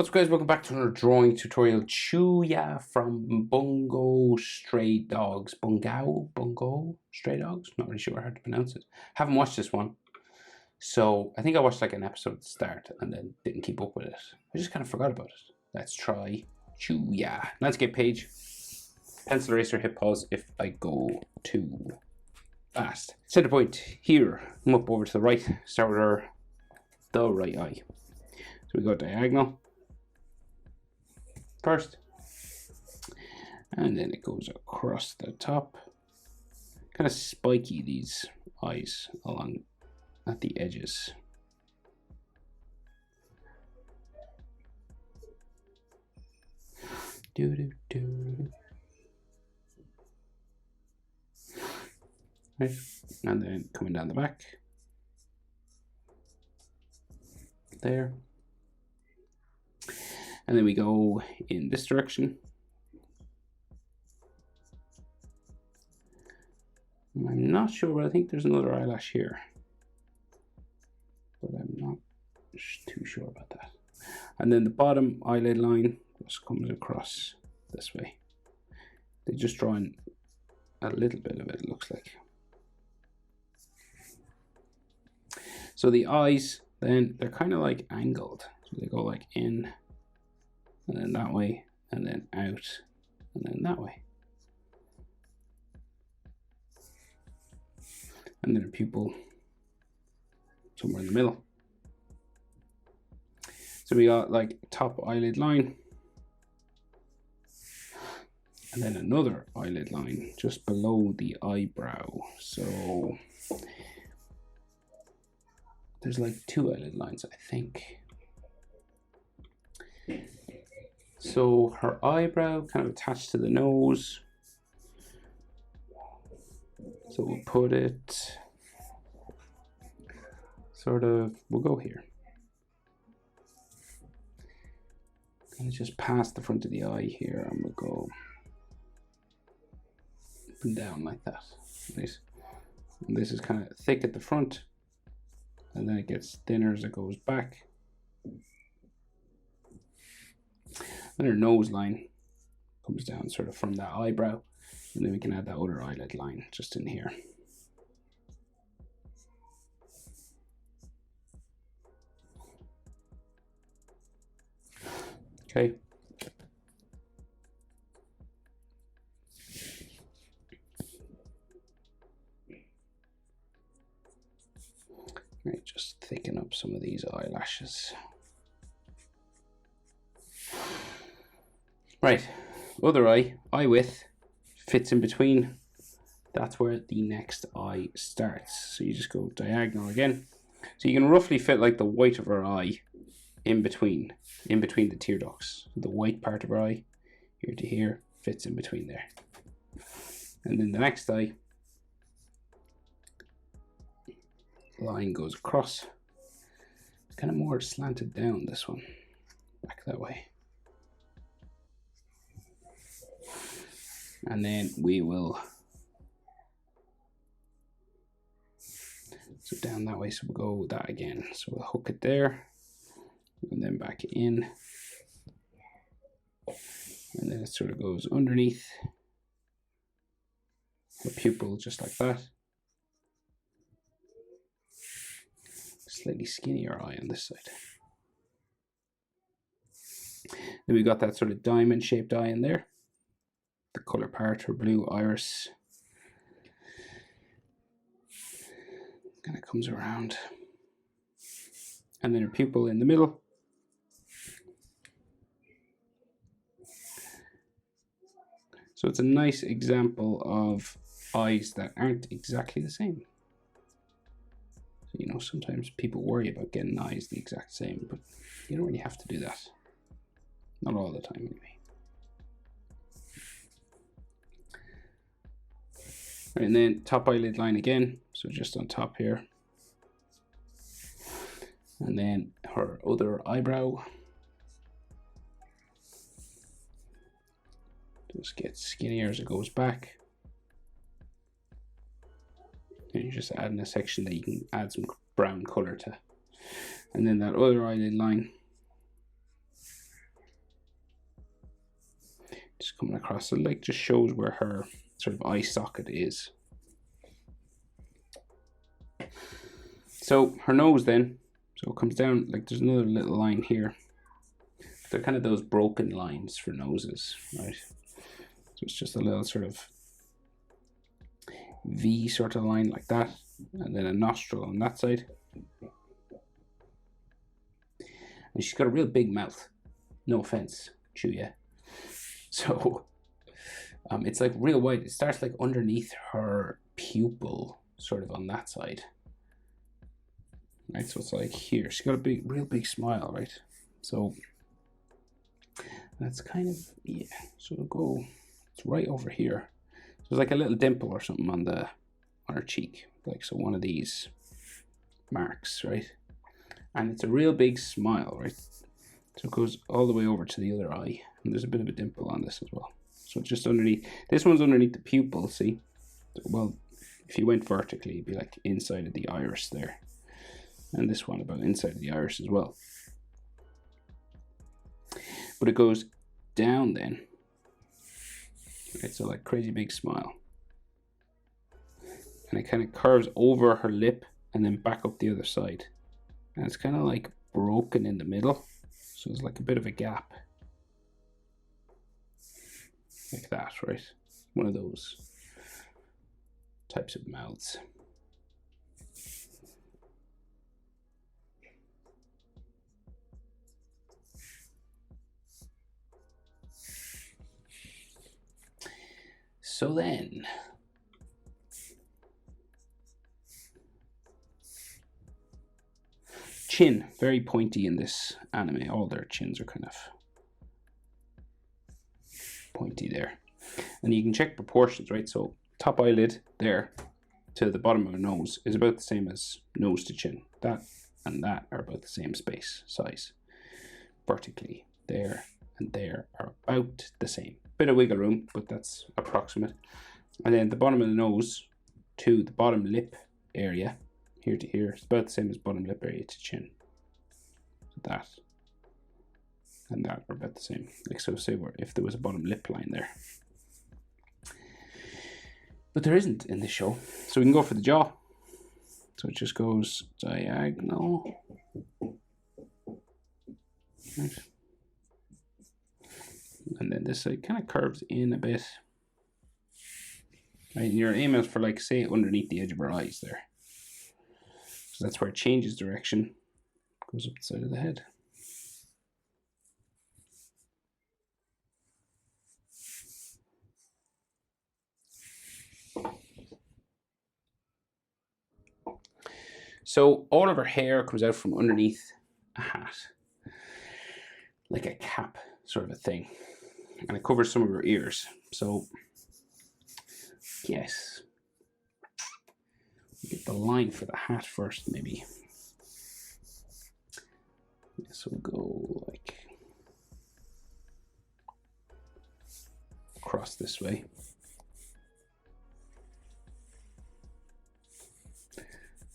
What's up, guys? Welcome back to another drawing tutorial. Chuuya from Bungo Stray Dogs. Bungo Stray Dogs? Not really sure how to pronounce it. Haven't watched this one. So I think I watched like an episode at the start and then didn't keep up with it. I just kind of forgot about it. Let's try Chuuya. Landscape page. Pencil eraser, hit pause if I go too fast. Center point here. Come up over to the right. Start with the right eye. So we go diagonal first, and then it goes across the top. Kind of spiky, these eyes along at the edges. Right. And then coming down the back there. And then we go in this direction. I'm not sure, but I think there's another eyelash here. But I'm not too sure about that. And then the bottom eyelid line just comes across this way. They just draw in a little bit of it, looks like. So the eyes, then they're kind of like angled. So they go like in, and then that way, and then out, and then that way. And then a pupil somewhere in the middle. So we got like top eyelid line, and then another eyelid line just below the eyebrow. So there's like two eyelid lines, I think. So her eyebrow kind of attached to the nose. So we'll put it sort of, we'll go here. Kind of just past the front of the eye here, and we'll go up and down like that. Nice. And this is kind of thick at the front, and then it gets thinner as it goes back. And her nose line comes down sort of from that eyebrow, and then we can add that other eyelid line just in here. Okay. Right, just thicken up some of these eyelashes. Right, other eye width fits in between. That's where the next eye starts. So you just go diagonal again. So you can roughly fit like the white of her eye in between the tear ducts. So the white part of her eye, here to here, fits in between there. And then the next eye line goes across. It's kind of more slanted down, this one, back that way. And then we will, so down that way, so we'll go that again. So we'll hook it there, and then back in. And then it sort of goes underneath the pupil, just like that. Slightly skinnier eye on this side. Then we got that sort of diamond shaped eye in there. The color part, her blue iris, kind of comes around, and then her pupil in the middle. So it's a nice example of eyes that aren't exactly the same. So, you know, sometimes people worry about getting eyes the exact same, but you don't really have to do that. Not all the time, anyway. And then top eyelid line again, so just on top here. And then her other eyebrow. Just gets skinnier as it goes back. And you're just adding a section that you can add some brown color to. And then that other eyelid line just coming across. So like just shows where her sort of eye socket is. So her nose then, so it comes down, like there's another little line here. They're kind of those broken lines for noses, right? So it's just a little sort of V sort of line like that, and then a nostril on that side. And she's got a real big mouth. No offense, Chuuya. So it's like real wide. It starts like underneath her pupil, sort of on that side. Right, so it's like here. She's got a real big smile, right? So that's kind of, yeah. So it'll go, it's right over here. So there's like a little dimple or something on her cheek, like so one of these marks, right? And it's a real big smile, right? So it goes all the way over to the other eye, and there's a bit of a dimple on this as well. So just underneath, this one's underneath the pupil, see? Well, if you went vertically, it'd be like inside of the iris there. And this one about inside of the iris as well. But it goes down then. Right, so like crazy big smile. And it kind of curves over her lip and then back up the other side. And it's kind of like broken in the middle. So it's like a bit of a gap. Like that, right? One of those types of mouths. So then, chin, very pointy in this anime. All their chins are kind of pointy there. And you can check proportions, right? So top eyelid there to the bottom of the nose is about the same as nose to chin. That and that are about the same size. Vertically, there and there are about the same. Bit of wiggle room, but that's approximate. And then the bottom of the nose to the bottom lip area, here to here, it's about the same as bottom lip area to chin. So that and that are about the same. Like so, say if there was a bottom lip line there. But there isn't in this show. So we can go for the jaw. So it just goes diagonal. Right. And then this side kind of curves in a bit. Right, and your aim is for, like, say, underneath the edge of her eyes there. So that's where it changes direction. Goes up the side of the head. So all of her hair comes out from underneath a hat. Like a cap sort of a thing. And it covers some of her ears. So, yes. We'll get the line for the hat first, maybe. So we'll go like across this way.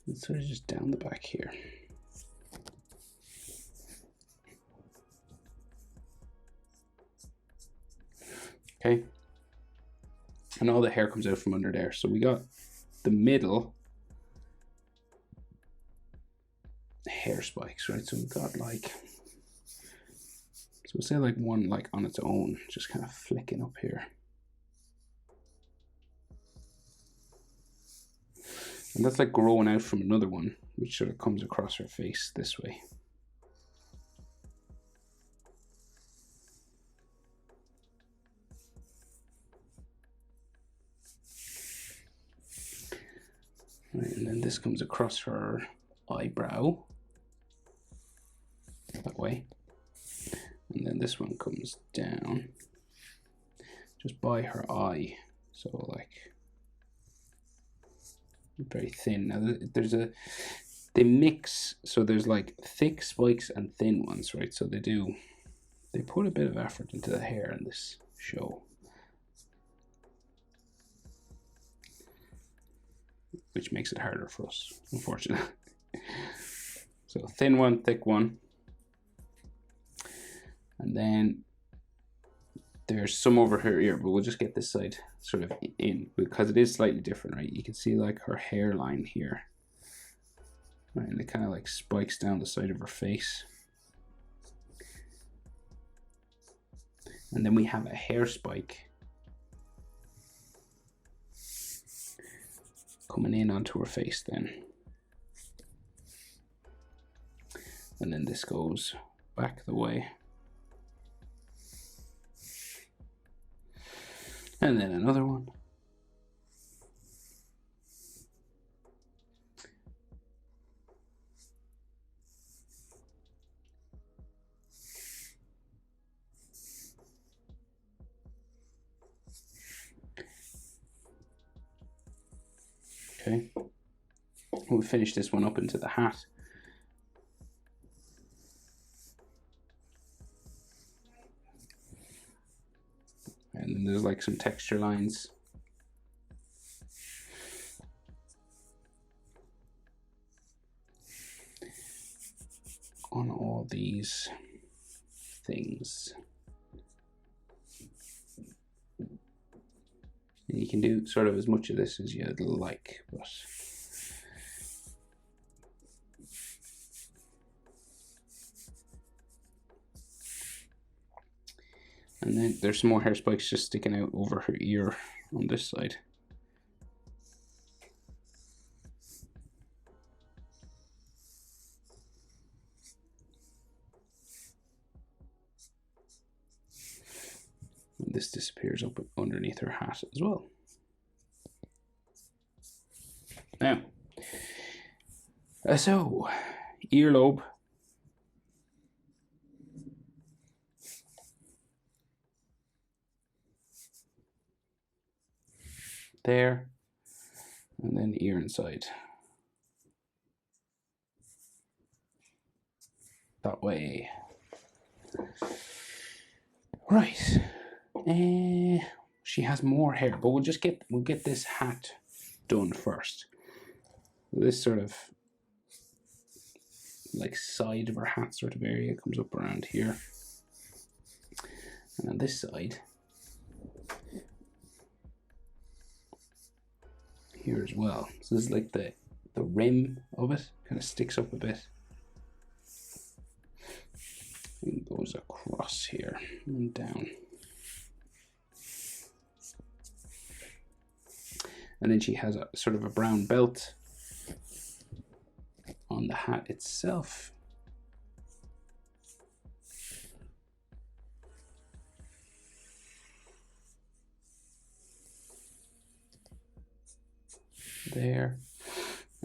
And sort of just down the back here. Okay. And all the hair comes out from under there. So we got the middle hair spikes, right? So we've got like, so we'll say like one like on its own, just kind of flicking up here. And that's like growing out from another one, which sort of comes across her face this way. Right, and then this comes across her eyebrow that way. And then this one comes down just by her eye. So like very thin. Now they mix, so there's like thick spikes and thin ones, right? So they put a bit of effort into the hair in this show. Which makes it harder for us, unfortunately. So thin one, thick one. And then there's some over her ear, but we'll just get this side sort of in because it is slightly different, right? You can see like her hairline here, right? And it kind of like spikes down the side of her face. And then we have a hair spike coming in onto her face then. And then this goes back the way. And then another one. Okay. We'll finish this one up into the hat. And then there's like some texture lines. On all these things. And you can do sort of as much of this as you'd like, but and then there's some more hair spikes just sticking out over her ear on this side. And this disappears up underneath her hat as well. Now, so earlobe. There, and then ear inside. That way. Right. She has more hair, but we'll get this hat done first. This sort of like side of her hat sort of area comes up around here. And on this side, here as well. So this is like the rim of it, kind of sticks up a bit. And goes across here and down. And then she has a sort of a brown belt on the hat itself. There,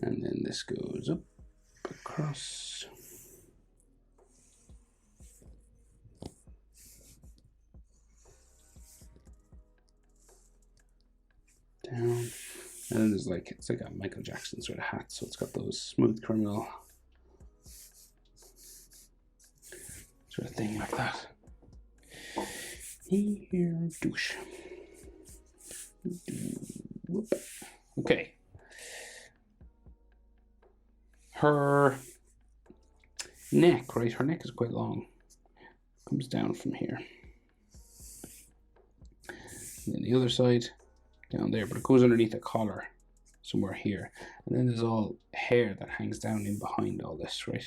and then this goes up across. Down, and then there's like, it's like a Michael Jackson sort of hat, so it's got those smooth criminal sort of thing like that. Here, douche. Whoop. Okay. Her neck, right? Her neck is quite long. Comes down from here. And then the other side, down there, but it goes underneath the collar, somewhere here. And then there's all hair that hangs down in behind all this, right?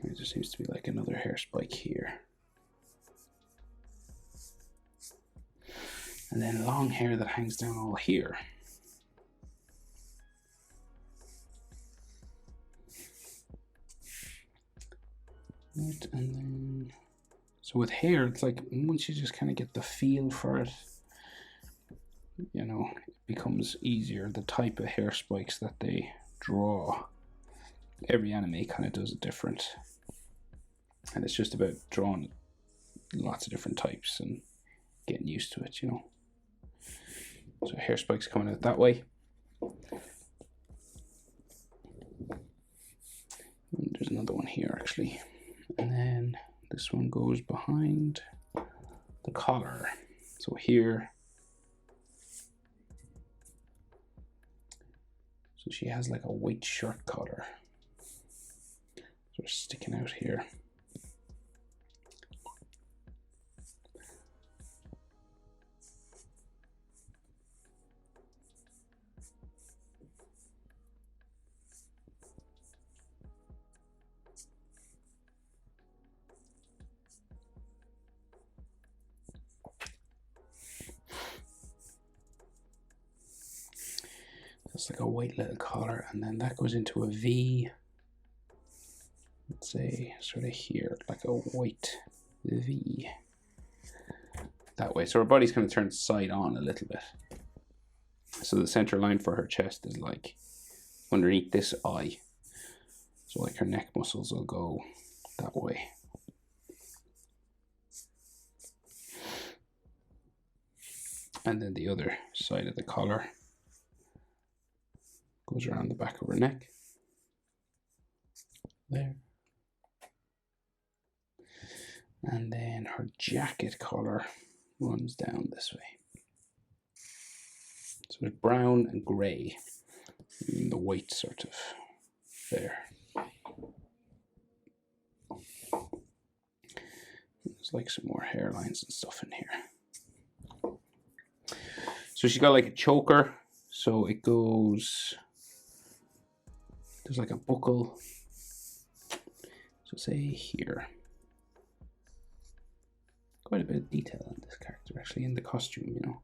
There seems to be like another hair spike here. And then long hair that hangs down all here. Right, and then, so with hair, it's like once you just kind of get the feel for it, you know, it becomes easier. The type of hair spikes that they draw, every anime kind of does it different. And it's just about drawing lots of different types and getting used to it, you know. So hair spikes coming out that way. And there's another one here actually. And then this one goes behind the collar. So here, So she has like a white shirt collar sort of sticking out here. It's like a white little collar, and then that goes into a V. Let's say sort of here, like a white V. That way. So her body's going to turn side on a little bit. So the center line for her chest is like underneath this eye. So like her neck muscles will go that way. And then the other side of the collar goes around the back of her neck. There. And then her jacket collar runs down this way. So it's brown and grey. And the white sort of there. There's like some more hairlines and stuff in here. So she's got like a choker. So it goes, there's like a buckle. So say here. Quite a bit of detail in this character actually, in the costume, you know.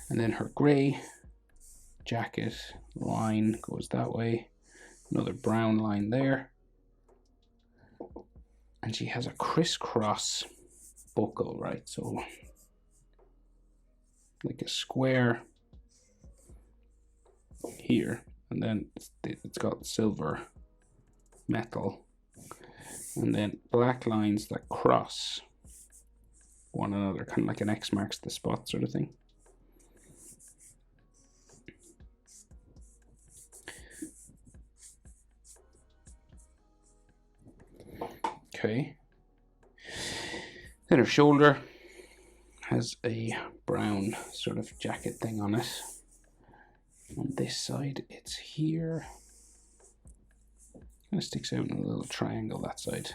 And then her grey jacket line goes that way. Another brown line there. And she has a crisscross buckle, right? So like a square here, and then it's got silver metal, and then black lines that cross one another, kind of like an X marks the spot sort of thing. Okay. Then her shoulder has a brown sort of jacket thing on it. On this side, it's here. Kind of sticks out in a little triangle that side.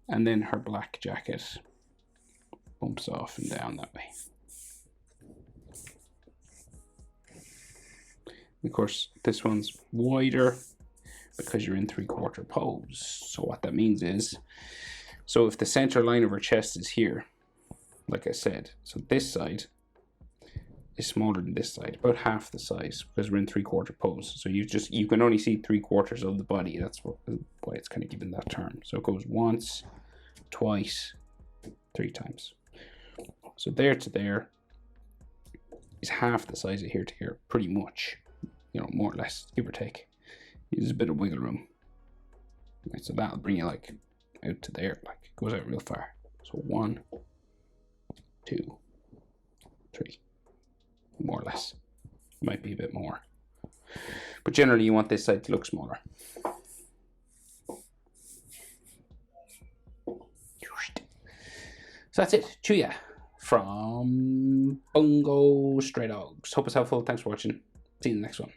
And then her black jacket bumps off and down that way. Of course, this one's wider because you're in 3/4 pose. So what that means is, so if the center line of her chest is here, like I said, so this side is smaller than this side, about half the size, because we're in 3/4 pose. So you can only see 3/4 of the body. That's why it's kind of given that term. So it goes once, twice, 3 times. So there to there is half the size of here to here, pretty much, you know, more or less, give or take. There's a bit of wiggle room. Right, so that'll bring you like out to there, like it goes out real far. So 1, 2, 3, more or less. Might be a bit more, but generally you want this side to look smaller. So that's it, Chuuya from Bungo Stray Dogs. Hope it's helpful. Thanks for watching. See you in the next one.